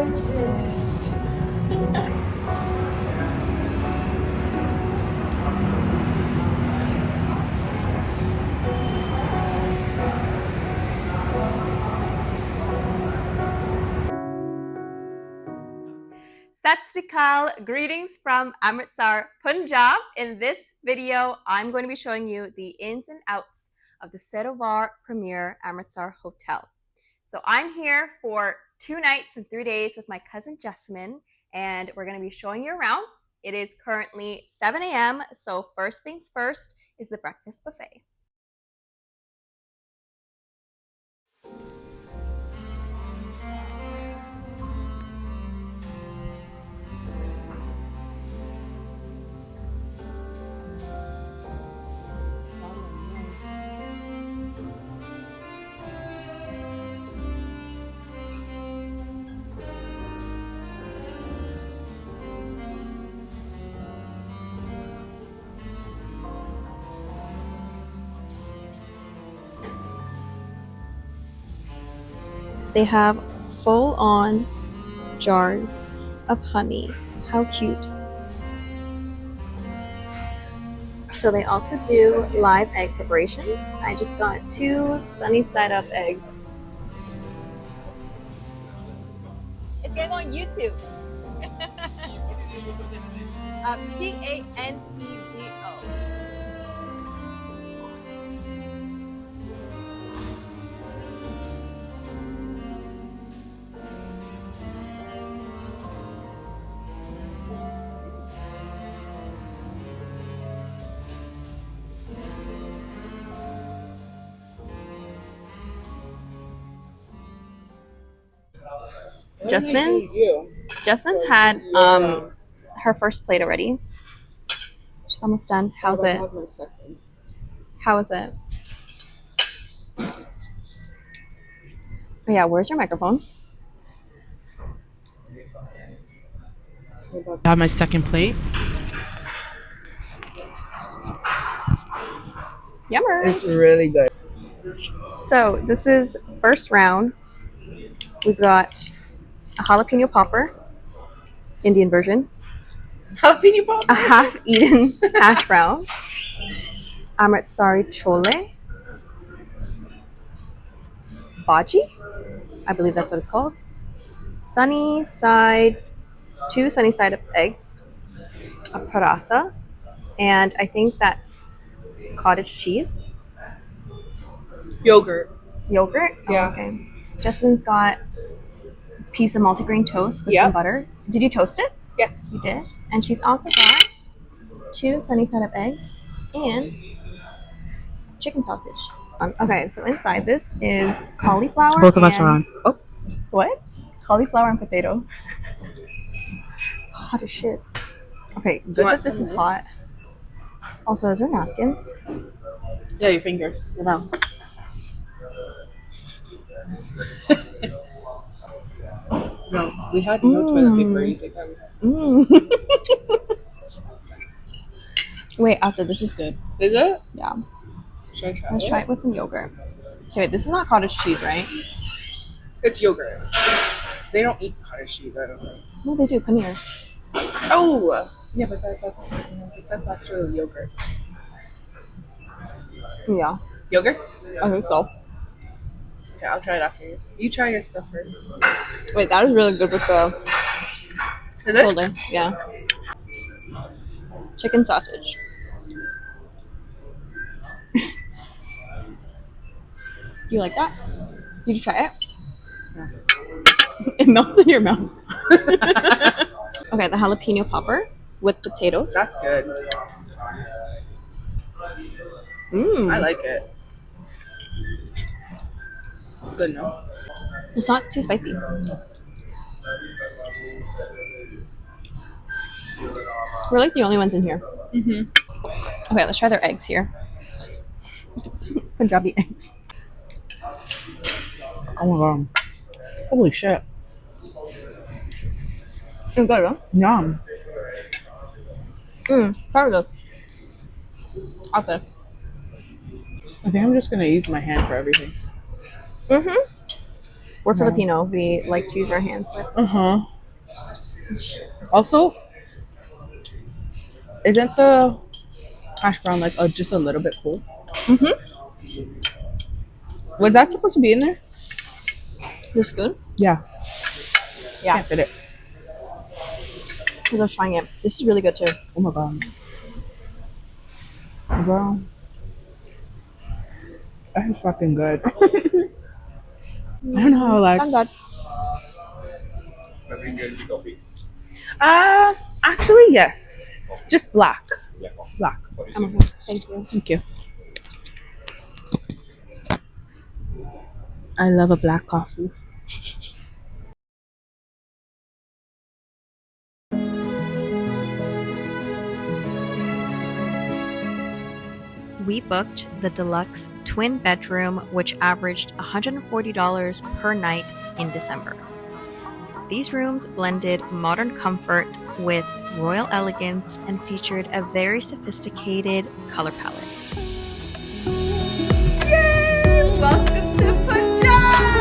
gorgeous. Sat Sri Akal, greetings from Amritsar, Punjab. In this video, I'm going to be showing you the ins and outs of the Sarovar Premiere Amritsar Hotel. So I'm here for 2 nights and 3 days with my cousin Jasmine, and we're going to be showing you around. It is currently 7 a.m., so first things first is the breakfast buffet. They have full-on jars of honey. How cute. So they also do live egg preparations. I just got 2 sunny side up eggs. It's gonna go on YouTube. Tanevo. Jasmine's had her first plate already. She's almost done. How's it? How is it? Oh yeah, where's your microphone? I have my second plate. Yummers. It's really good. So this is first round. We've got a jalapeno popper, Indian version, Jalapeno popper. a half-eaten hash brown, Amritsari chole, bhaji, I believe that's what it's called, 2 sunny side up eggs, a paratha, and I think that's cottage cheese. Yogurt. Yogurt? Yeah. Oh, okay. Justin's got a piece of multigrain toast with some butter. Did you toast it? Yes. You did. And she's also got 2 sunny side up eggs and chicken sausage. Okay, so inside this is cauliflower. Both of us are on. Oh, what? Cauliflower and potato. Hot as shit. Okay, good that this is hot. Also, is there napkins? Yeah, your fingers. No. No, we had no toilet paper. You take that. Wait, after this is good. Is it? Yeah. Should I try Let's it? try it with some yogurt. Okay, wait, this is not cottage cheese, right? It's yogurt. They don't eat cottage cheese, I don't think. No, they do. Paneer. Oh! Yeah, but that's actually yogurt. Yeah. Yogurt? I think so. Okay, I'll try it after you. You try your stuff first. Wait, that is really good with the Is it? shoulder. Yeah. Chicken sausage. You like that? Did you try it? Yeah. It melts in your mouth. Okay, the jalapeno popper with potatoes. That's good. I like it. It's good, no? It's not too spicy. We're like the only ones in here. Mm-hmm. Okay, let's try their eggs here. Punjabi eggs. Oh my god. Holy shit. It's good, huh? Yum. Very good. Okay. I think I'm just gonna use my hand for everything. We're Yeah. Filipino. We like to use our hands with shit. Also, isn't the hash brown like just a little bit cold? Was that supposed to be in there? The spoon? Yeah. Yeah. Can't fit it. Because I was trying it. This is really good too. Oh my god. Bro. That is fucking good. I don't know how like Thank God. actually yes. Just black. Black. I'm okay. Thank you. Thank you. I love a black coffee. We booked the deluxe twin bedroom, which averaged $140 per night in December. These rooms blended modern comfort with royal elegance and featured a very sophisticated color palette. Yay! Welcome to Punjab!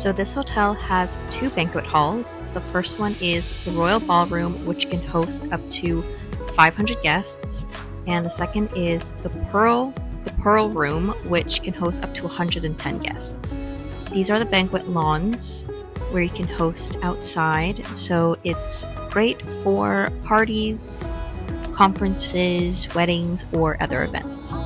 So this hotel has two banquet halls. The first one is the Royal Ballroom, which can host up to 500 guests, and the second is the Pearl Room, which can host up to 110 guests. These are the banquet lawns where you can host outside, so it's great for parties, conferences, weddings, or other events.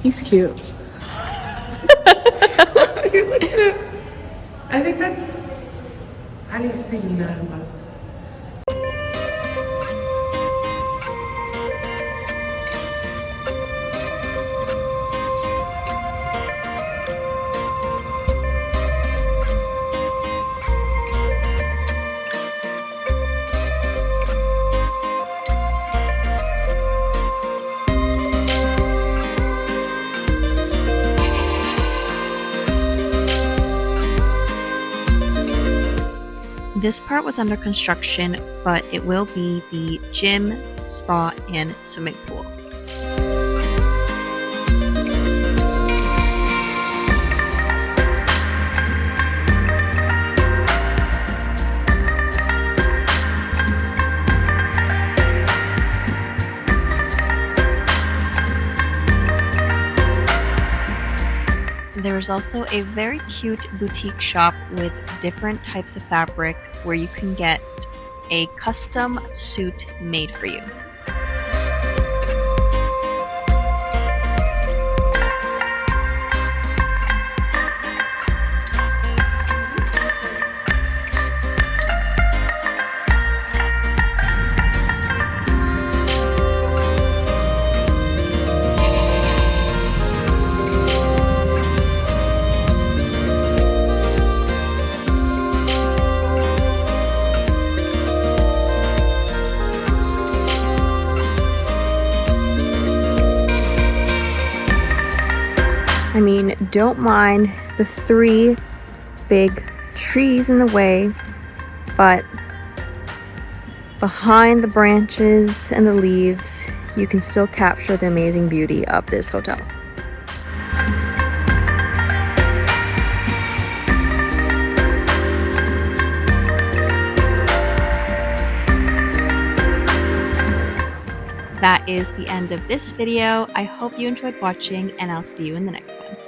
He's cute. I think that's how do you say Narma? This part was under construction, but it will be the gym, spa, and swimming pool. There is also a very cute boutique shop with different types of fabric where you can get a custom suite made for you. I mean, don't mind the 3 big trees in the way, but behind the branches and the leaves, you can still capture the amazing beauty of this hotel. That is the end of this video. I hope you enjoyed watching, and I'll see you in the next one.